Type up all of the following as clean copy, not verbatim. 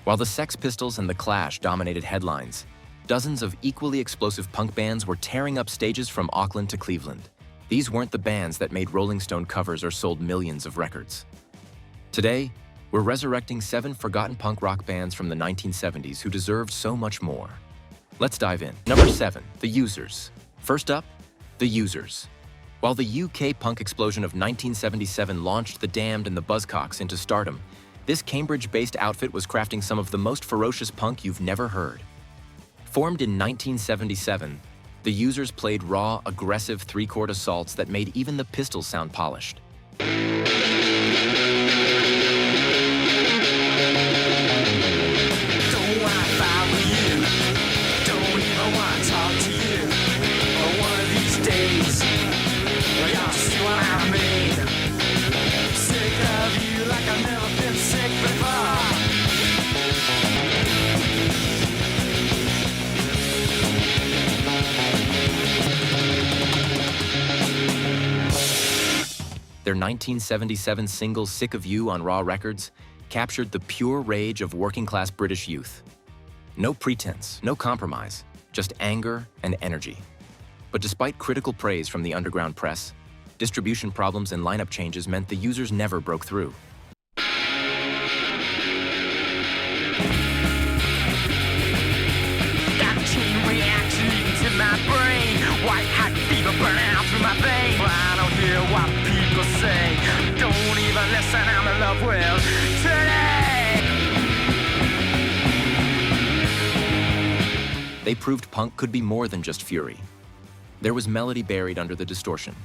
While the Sex Pistols and The Clash dominated headlines, dozens of equally explosive punk bands were tearing up stages from Auckland to Cleveland. These weren't the bands that made Rolling Stone covers or sold millions of records. Today, we're resurrecting 7 forgotten punk rock bands from the 1970s who deserved so much more. Let's dive in. Number 7, The Users. First up, The Users. While the UK punk explosion of 1977 launched The Damned and the Buzzcocks into stardom, this Cambridge-based outfit was crafting some of the most ferocious punk you've never heard. Formed in 1977, The Users played raw, aggressive 3-chord assaults that made even the Pistols sound polished. Their 1977 single Sick of You on Raw Records captured the pure rage of working-class British youth. No pretense, no compromise, just anger and energy. But despite critical praise from the underground press, distribution problems and lineup changes meant The Users never broke through. Got a chain reaction leading to my brain. White hot fever burning out through my veins. I don't hear what people say. Don't even listen, I'm in love with today. They proved punk could be more than just fury. There was melody buried under the distortion.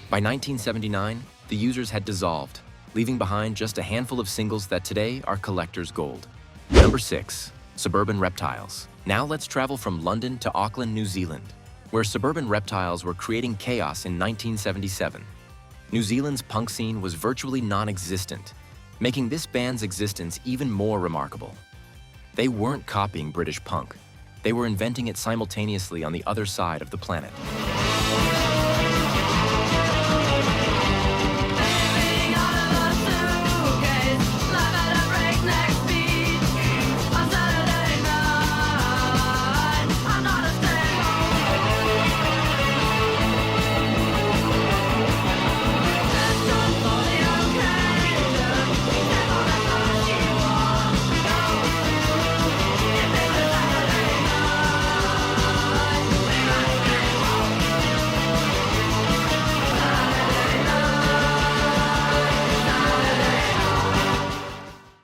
By 1979, The Users had dissolved, leaving behind just a handful of singles that today are collector's gold. Number 6, Suburban Reptiles. Now let's travel from London to Auckland, New Zealand, where Suburban Reptiles were creating chaos in 1977. New Zealand's punk scene was virtually non-existent, making this band's existence even more remarkable. They weren't copying British punk. They were inventing it simultaneously on the other side of the planet.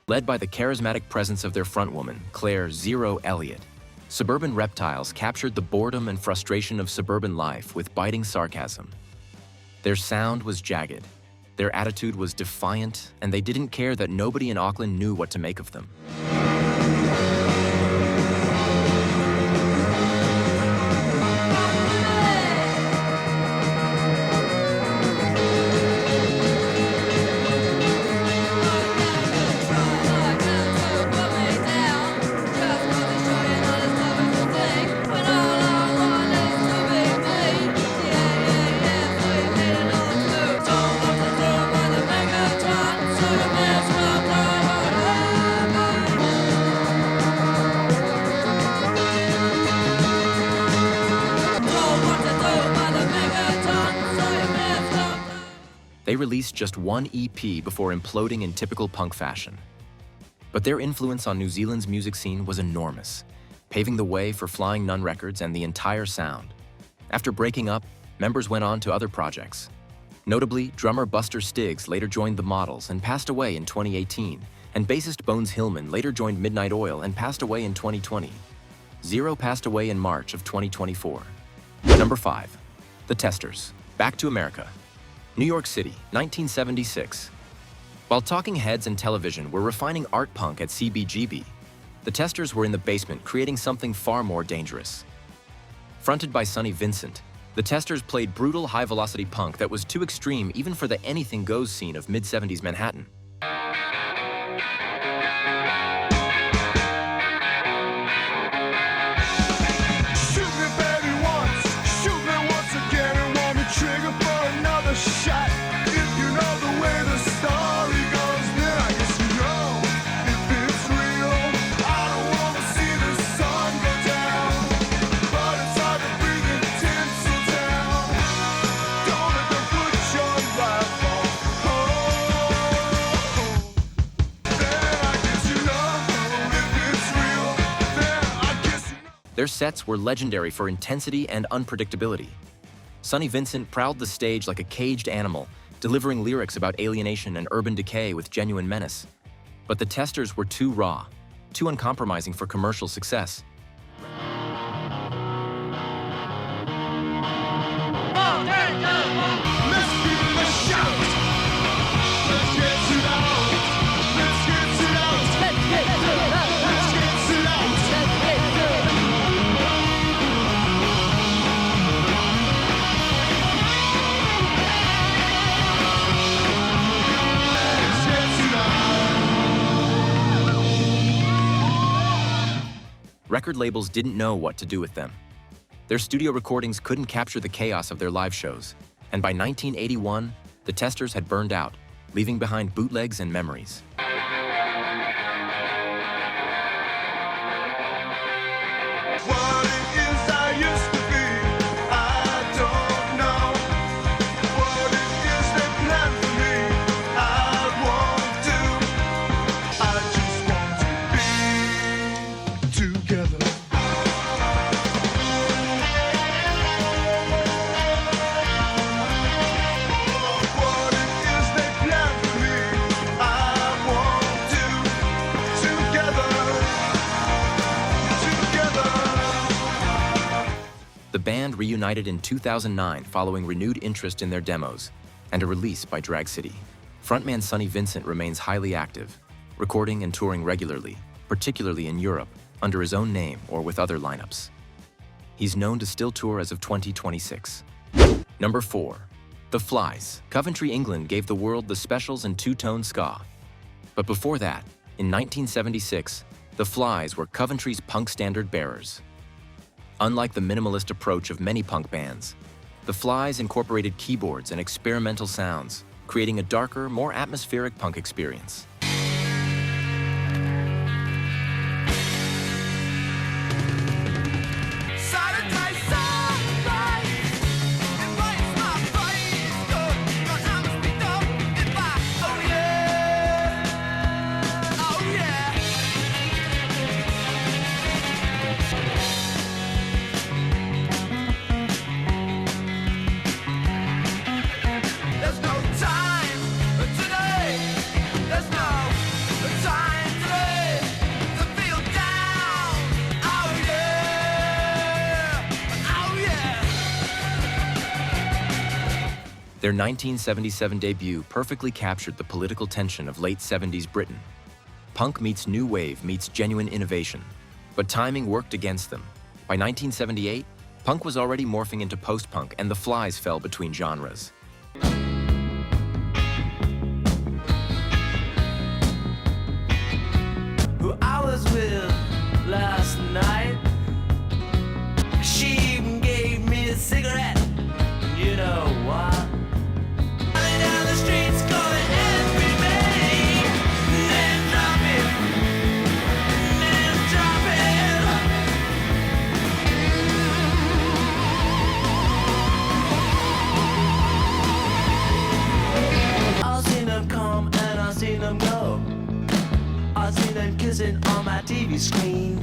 Led by the charismatic presence of their frontwoman, Claire "Zero" Elliott, Suburban Reptiles captured the boredom and frustration of suburban life with biting sarcasm. Their sound was jagged, their attitude was defiant, and they didn't care that nobody in Auckland knew what to make of them. They released just one EP before imploding in typical punk fashion. But their influence on New Zealand's music scene was enormous, paving the way for Flying Nun Records and the entire sound. After breaking up, members went on to other projects. Notably, drummer Buster Stiggs later joined The Models and passed away in 2018, and bassist Bones Hillman later joined Midnight Oil and passed away in 2020. Zero passed away in March of 2024. Number 5. The Testers. Back to America. New York City, 1976. While talking heads and television were refining art punk at CBGB, the Testers were in the basement creating something far more dangerous. Fronted by Sonny Vincent, the Testers played brutal high-velocity punk that was too extreme even for the anything goes scene of mid-70s Manhattan. Their sets were legendary for intensity and unpredictability. Sonny Vincent prowled the stage like a caged animal, delivering lyrics about alienation and urban decay with genuine menace. But the Testers were too raw, too uncompromising for commercial success. Record labels didn't know what to do with them. Their studio recordings couldn't capture the chaos of their live shows, and by 1981, the Testers had burned out, leaving behind bootlegs and memories. The band reunited in 2009 following renewed interest in their demos and a release by Drag City. Frontman Sonny Vincent remains highly active, recording and touring regularly, particularly in Europe, under his own name or with other lineups. He's known to still tour as of 2026. Number 4. The Flies. Coventry, England gave the world the Specials and two-tone ska. But before that, in 1976, the Flies were Coventry's punk standard bearers. Unlike the minimalist approach of many punk bands, the Flies incorporated keyboards and experimental sounds, creating a darker, more atmospheric punk experience. Their 1977 debut perfectly captured the political tension of late 70s Britain. Punk meets new wave meets genuine innovation, but timing worked against them. By 1978, punk was already morphing into post-punk and the Flies fell between genres. Who I was with last night, she even gave me a cigarette. You know what? Running down the streets, calling everybody, then drop it, then drop it. I've seen them come and I've seen them go. I've seen them kissing on my TV screen.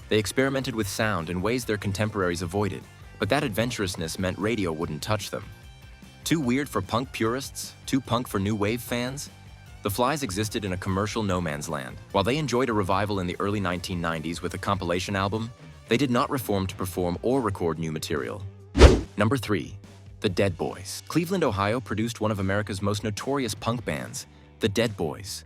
They experimented with sound in ways their contemporaries avoided, but that adventurousness meant radio wouldn't touch them. Too weird for punk purists? Too punk for new wave fans? The Flies existed in a commercial no man's land. While they enjoyed a revival in the early 1990s with a compilation album, They did not reform to perform or record new material. Number 3. The Dead Boys. Cleveland, Ohio produced one of America's most notorious punk bands, the Dead Boys.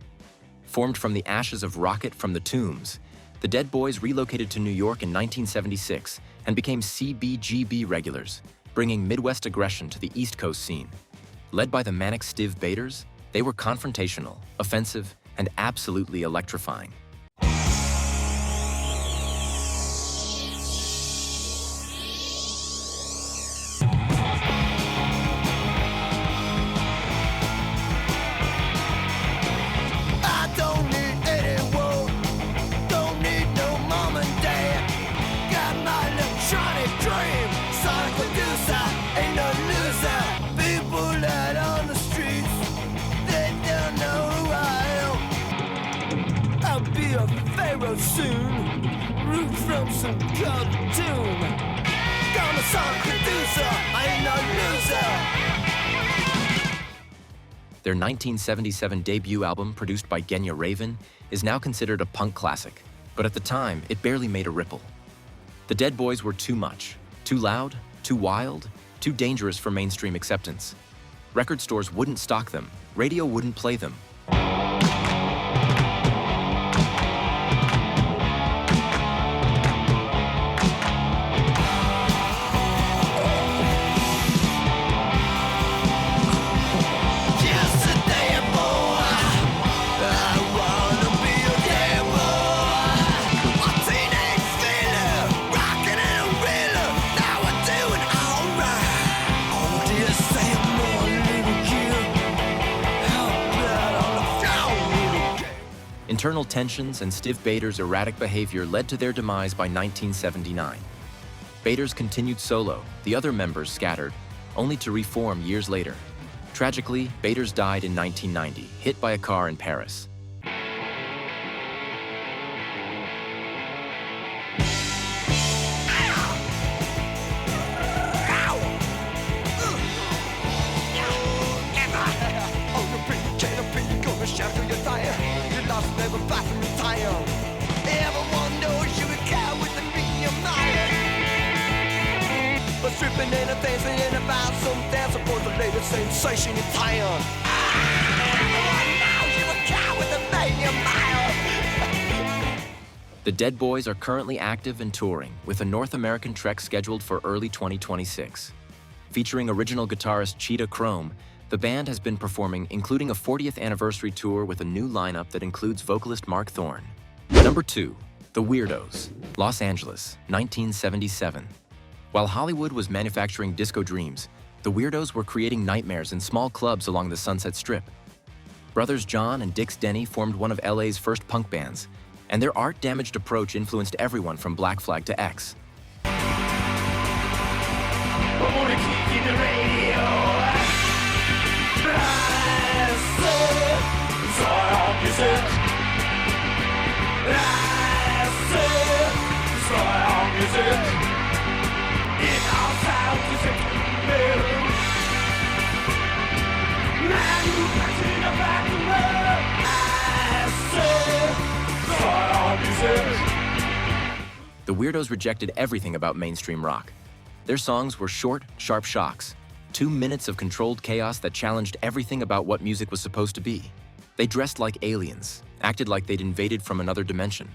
Formed from the ashes of Rocket from the Tombs, the Dead Boys relocated to New York in 1976 and became CBGB regulars, bringing Midwest aggression to the East Coast scene. Led by the manic Stiv Bators, they were confrontational, offensive, and absolutely electrifying. Soon, root from some cartoon. I'm a song producer, I ain't no loser. Their 1977 debut album, produced by Genya Raven, is now considered a punk classic, but at the time, it barely made a ripple. The Dead Boys were too much, too loud, too wild, too dangerous for mainstream acceptance. Record stores wouldn't stock them, radio wouldn't play them. Internal tensions and Stiv Bators' erratic behavior led to their demise by 1979. Bators continued solo, the other members scattered, only to reform years later. Tragically, Bators died in 1990, hit by a car in Paris. Stripping in a thing, saying about some dance aboard the latest sensation in town. Everyone knows you a cow with a million miles. The Dead Boys are currently active and touring, with a North American trek scheduled for early 2026. Featuring original guitarist Cheetah Chrome, the band has been performing, including a 40th anniversary tour with a new lineup that includes vocalist Mark Thorne. Number 2. The Weirdos. Los Angeles, 1977. While Hollywood was manufacturing disco dreams, the Weirdos were creating nightmares in small clubs along the Sunset Strip. Brothers John and Dix Denny formed one of LA's first punk bands, and their art-damaged approach influenced everyone from Black Flag to X. The Weirdos rejected everything about mainstream rock. Their songs were short, sharp shocks, 2 minutes of controlled chaos that challenged everything about what music was supposed to be. They dressed like aliens, acted like they'd invaded from another dimension.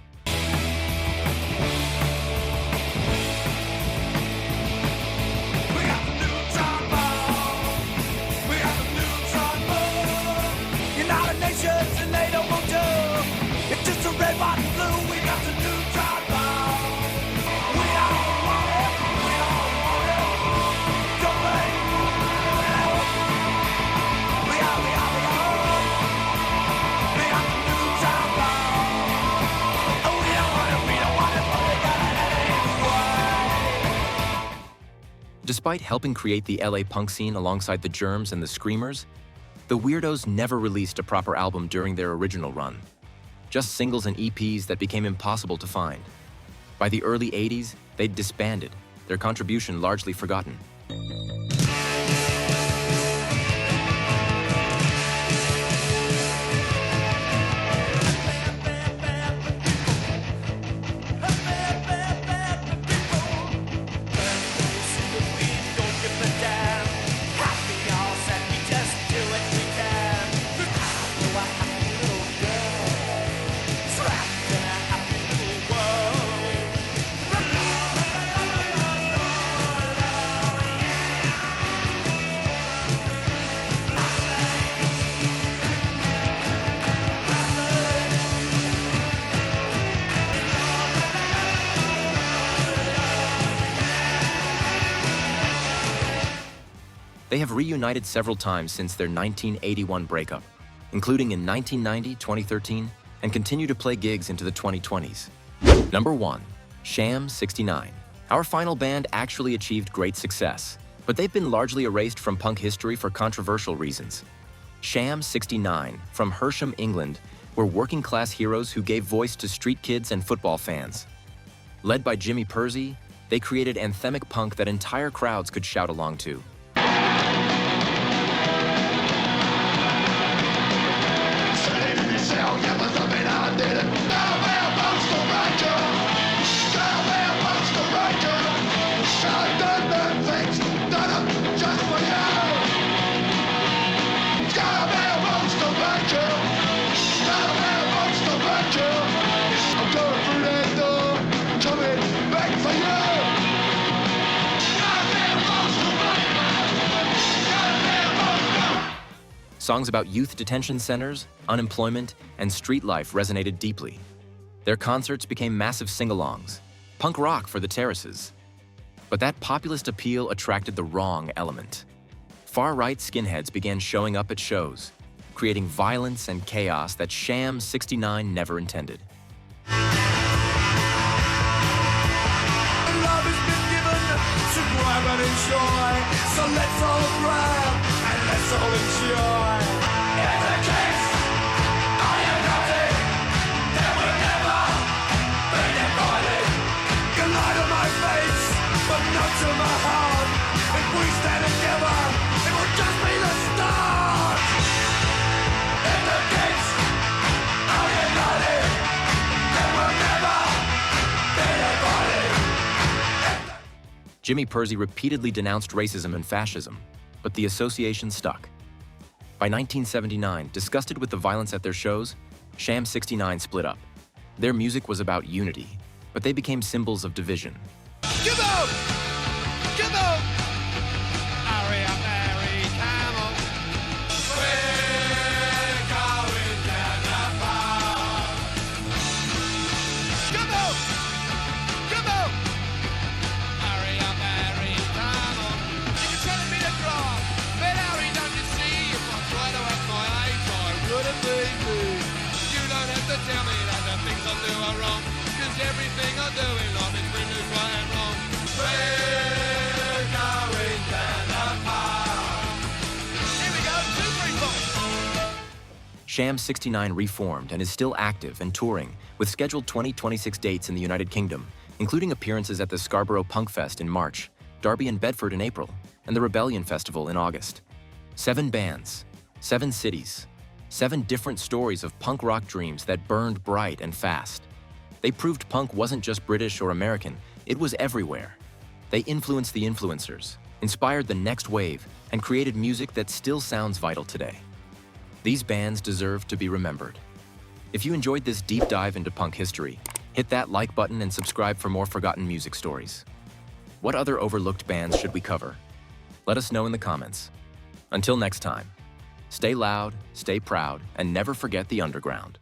Despite helping create the LA punk scene alongside the Germs and the Screamers, the Weirdos never released a proper album during their original run. Just singles and EPs that became impossible to find. By the early 80s, they'd disbanded, their contribution largely forgotten. They have reunited several times since their 1981 breakup, including in 1990, 2013, and continue to play gigs into the 2020s. Number 1. Sham 69. Our final band actually achieved great success, but they've been largely erased from punk history for controversial reasons. Sham 69, from Hersham, England, were working-class heroes who gave voice to street kids and football fans. Led by Jimmy Pursey, they created anthemic punk that entire crowds could shout along to. Songs about youth detention centers, unemployment, and street life resonated deeply. Their concerts became massive sing-alongs, punk rock for the terraces. But that populist appeal attracted the wrong element. Far-right skinheads began showing up at shows, creating violence and chaos that Sham 69 never intended. Love has been given to grab and enjoy, so let's all grab and let's all enjoy. In the case, I am nothing, there will never be divided. Can lie to my face, but not to my heart. If we stand together, it will just be the start. In the case, I am nothing, there will never be divided. Jimmy Pursey repeatedly denounced racism and fascism, but the association stuck. By 1979, disgusted with the violence at their shows, Sham 69 split up. Their music was about unity, but they became symbols of division. Come on! Come on! Hurry up, Harry, come on! We're going down the path. Come on! Come on! Hurry up, Harry, come on! You're telling me to drive, but Harry, don't you see? If I try to act my age, I wouldn't be me. You don't have to tell me that the things I do are wrong, 'cause everything I do in life is really right and wrong. We're going down the path. Here we go, 2, 3, 4. Sham 69 reformed and is still active and touring, with scheduled 2026 dates in the United Kingdom, including appearances at the Scarborough Punk Fest in March, Derby and Bedford in April, and the Rebellion Festival in August. 7 bands, 7 cities, 7 different stories of punk rock dreams that burned bright and fast. They proved punk wasn't just British or American, it was everywhere. They influenced the influencers, inspired the next wave, and created music that still sounds vital today. These bands deserve to be remembered. If you enjoyed this deep dive into punk history, hit that like button and subscribe for more forgotten music stories. What other overlooked bands should we cover? Let us know in the comments. Until next time, stay loud, stay proud, and never forget the underground.